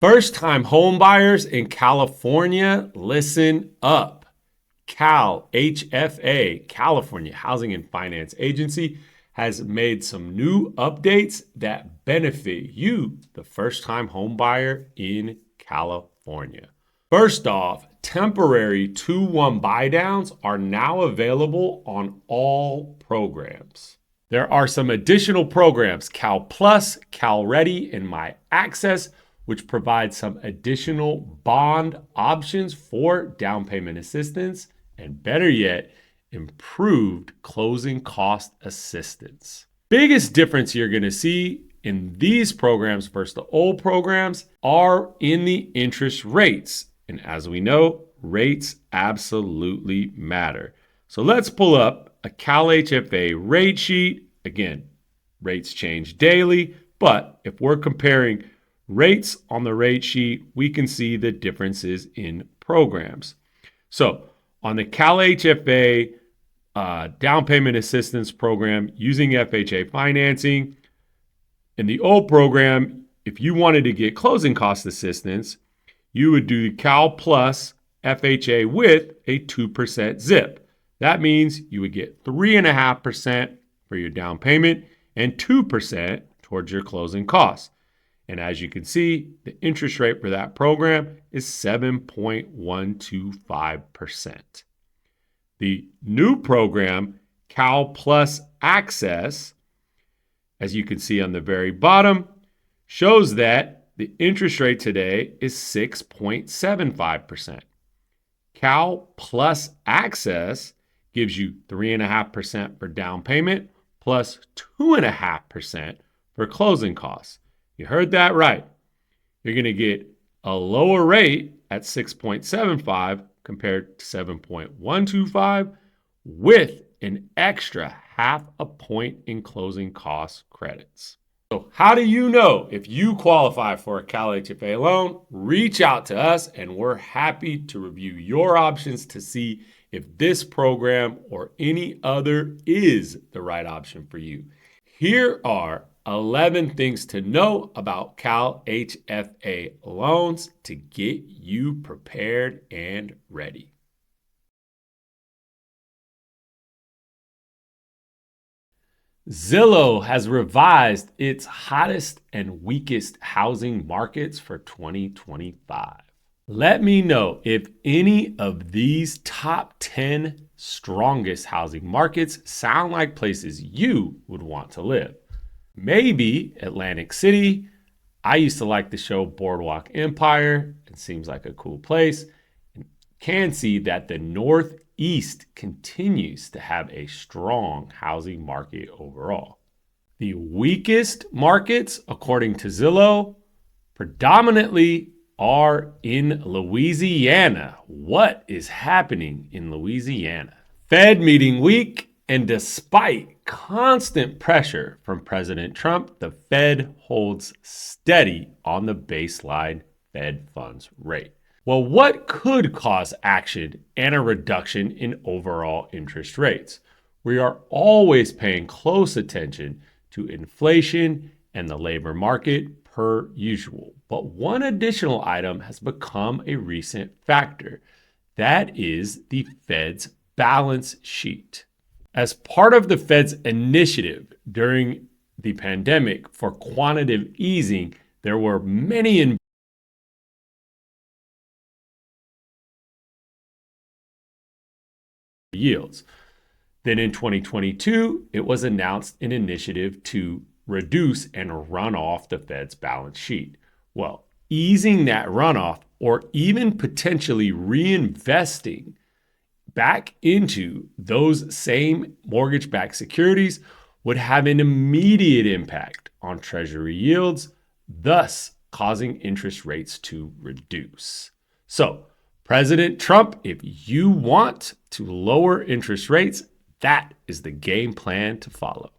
First-time home buyers in California, listen up. CALHFA, California Housing and Finance Agency, has made some new updates that benefit you, the first-time home buyer in California. First off, temporary 2-1 buydowns are now available on all programs. There are some additional programs, Cal Plus, Cal Ready, and My Access, which provide some additional bond options for down payment assistance, and better yet, improved closing cost assistance. Biggest difference you're going to see in these programs versus the old programs are in the interest rates. And as we know, rates absolutely matter. So let's pull up a CALHFA rate sheet. Again, rates change daily, but if we're comparing rates on the rate sheet, we can see the differences in programs. So on the CALHFA down payment assistance program using FHA financing, in the old program, if you wanted to get closing cost assistance, you would do Cal Plus FHA with a 2% zip. That means you would get 3.5% for your down payment and 2% towards your closing costs. And as you can see, the interest rate for that program is 7.125%. The new program, Cal Plus Access, as you can see on the very bottom, shows that the interest rate today is 6.75%. Cal Plus Access gives you 3.5% for down payment plus 2.5% for closing costs. You heard that right. You're going to get a lower rate at 6.75 compared to 7.125 with an extra 0.5 point in closing cost credits. So how do you know if you qualify for a CALHFA loan? Reach out to us and we're happy to review your options to see if this program or any other is the right option for you. Here are 11 things to know about CALHFA loans to get you prepared and ready. Zillow has revised its hottest and weakest housing markets for 2025. Let me know if any of these top 10 strongest housing markets sound like places you would want to live. Maybe Atlantic City. I used to like the show Boardwalk Empire. It seems like a cool place. And can see that the Northeast continues to have a strong housing market overall. The weakest markets, according to Zillow, predominantly are in Louisiana. What is happening in Louisiana? Fed meeting week. And despite constant pressure from President Trump, the Fed holds steady on the baseline Fed funds rate. Well, what could cause action and a reduction in overall interest rates? We are always paying close attention to inflation and the labor market per usual. But one additional item has become a recent factor. That is the Fed's balance sheet. As part of the Fed's initiative during the pandemic for quantitative easing, there were many yields. Then in 2022, it was announced an initiative to reduce and run off the Fed's balance sheet. Well, easing that runoff or even potentially reinvesting back into those same mortgage-backed securities would have an immediate impact on Treasury yields, thus causing interest rates to reduce. So, President Trump, if you want to lower interest rates, that is the game plan to follow.